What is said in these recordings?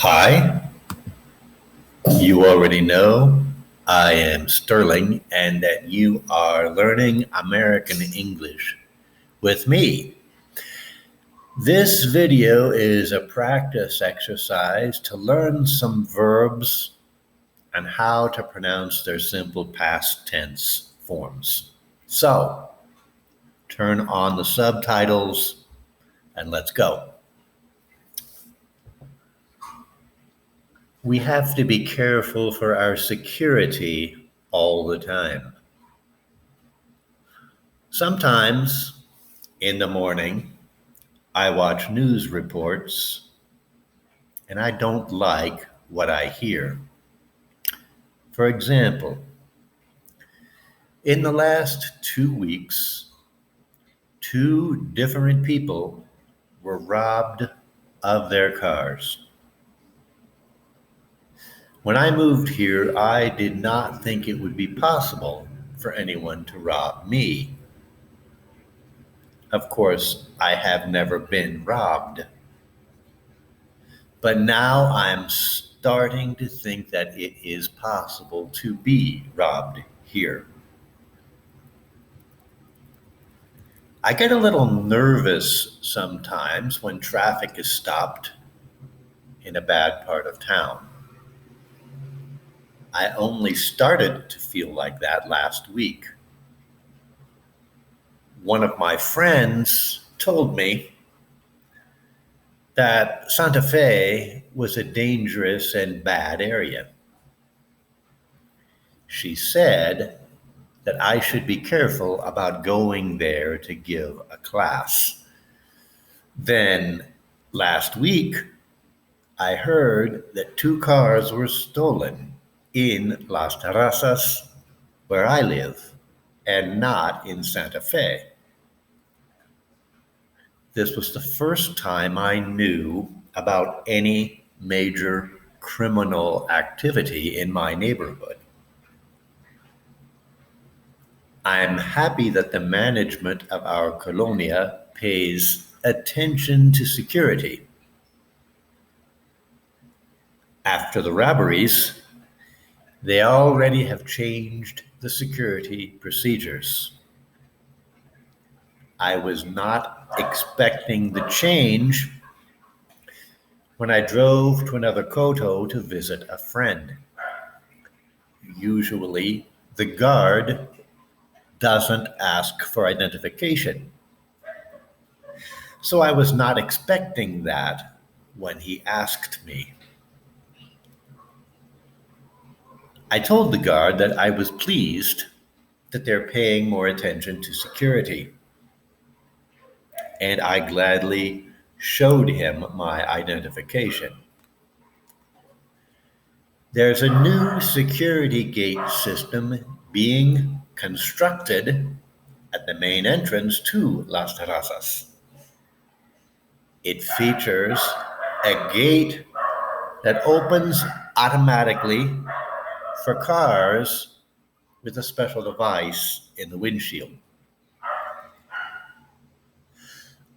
Hi, you already know I am Sterling and that you are learning American English with me. This video is a practice exercise to learn some verbs and how to pronounce their simple past tense forms. So, turn on the subtitles and let's go. We have to be careful for our security all the time. Sometimes in the morning, I watch news reports and I don't like what I hear. For example, in the last 2 weeks, two different people were robbed of their cars. When I moved here, I did not think it would be possible for anyone to rob me. Of course, I have never been robbed. But now I'm starting to think that it is possible to be robbed here. I get a little nervous sometimes when traffic is stopped in a bad part of town. I only started to feel like that last week. One of my friends told me that Santa Fe was a dangerous and bad area. She said that I should be careful about going there to give a class. Then last week, I heard that two cars were stolen in Las Terrazas, where I live, and not in Santa Fe. This was the first time I knew about any major criminal activity in my neighborhood. I'm happy that the management of our colonia pays attention to security. After the robberies, they already have changed the security procedures. I was not expecting the change when I drove to another koto to visit a friend. Usually, the guard doesn't ask for identification. So I was not expecting that when he asked me. I told the guard that I was pleased that they're paying more attention to security, and I gladly showed him my identification. There's a new security gate system being constructed at the main entrance to Las Terrazas. It features a gate that opens automatically for cars with a special device in the windshield.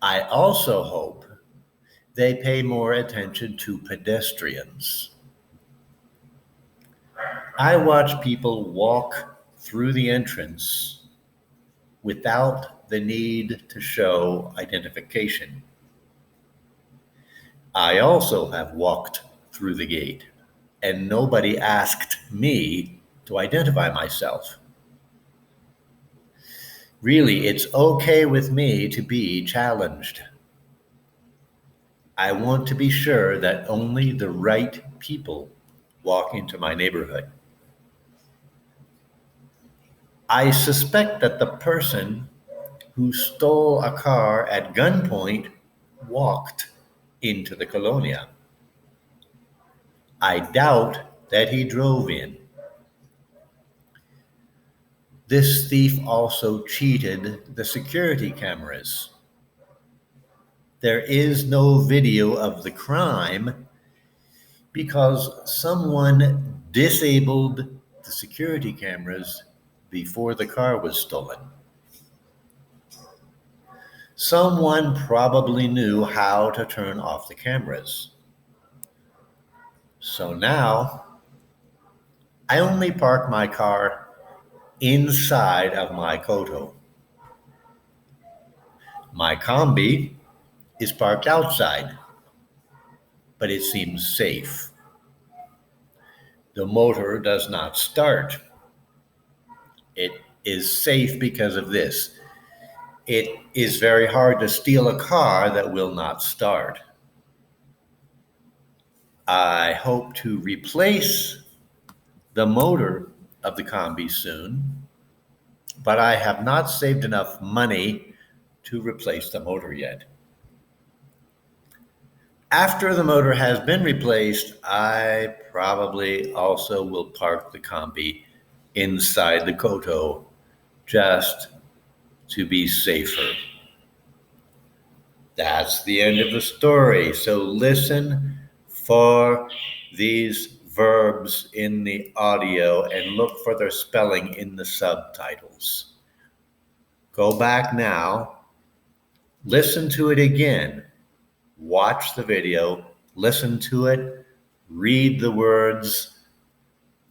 I also hope they pay more attention to pedestrians. I watch people walk through the entrance without the need to show identification. I also have walked through the gate, and nobody asked me to identify myself. Really, it's okay with me to be challenged. I want to be sure that only the right people walk into my neighborhood. I suspect that the person who stole a car at gunpoint walked into the colonia. I doubt that he drove in. This thief also cheated the security cameras. There is no video of the crime because someone disabled the security cameras before the car was stolen. Someone probably knew how to turn off the cameras. So now I only park my car inside of my koto. My combi is parked outside, but it seems safe. The motor does not start. It is safe because of this. It is very hard to steal a car that will not start. I hope to replace the motor of the combi soon, but I have not saved enough money to replace the motor yet. After the motor has been replaced, I probably also will park the combi inside the koto just to be safer. That's the end of the story. So listen for these verbs in the audio and look for their spelling in the subtitles. Go back now, listen to it again, watch the video, listen to it, read the words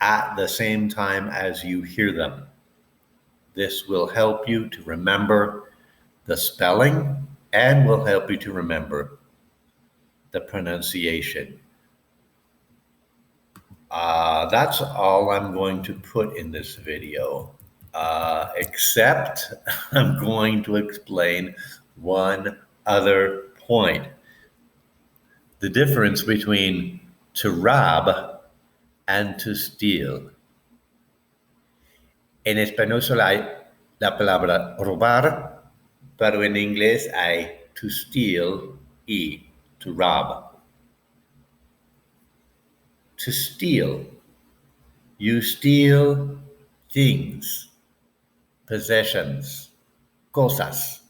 at the same time as you hear them. This will help you to remember the spelling and will help you to remember the pronunciation. That's all I'm going to put in this video, except I'm going to explain one other point. The difference between to rob and to steal. En español solo hay la palabra robar, pero en inglés hay to steal y to rob. To steal. You steal things, possessions, cosas.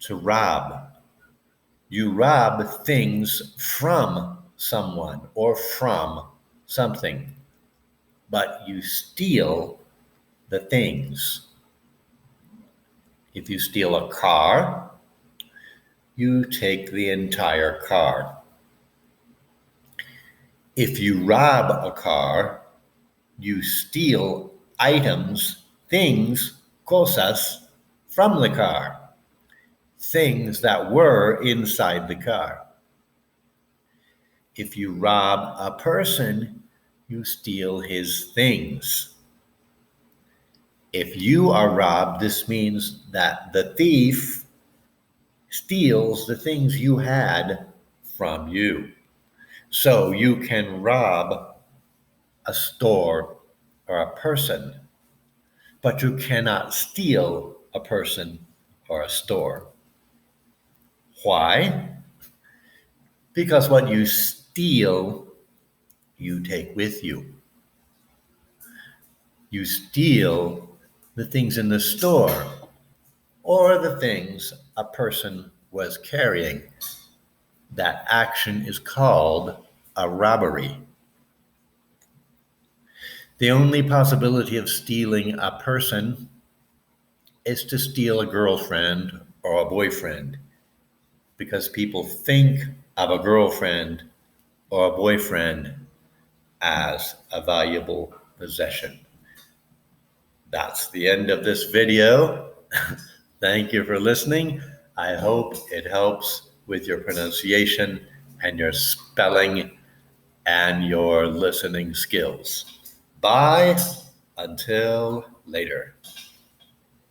To rob. You rob things from someone or from something, but you steal the things. If you steal a car, you take the entire car. If you rob a car, you steal items, things, cosas, from the car, things that were inside the car. If you rob a person, you steal his things. If you are robbed, this means that the thief steals the things you had from you. So you can rob a store or a person, but you cannot steal a person or a store. Why? Because what you steal, you take with you. You steal the things in the store or the things a person was carrying. That action is called a robbery. The only possibility of stealing a person is to steal a girlfriend or a boyfriend, because people think of a girlfriend or a boyfriend as a valuable possession. That's the end of this video. Thank you for listening. I hope it helps with your pronunciation and your spelling and your listening skills. Bye until later.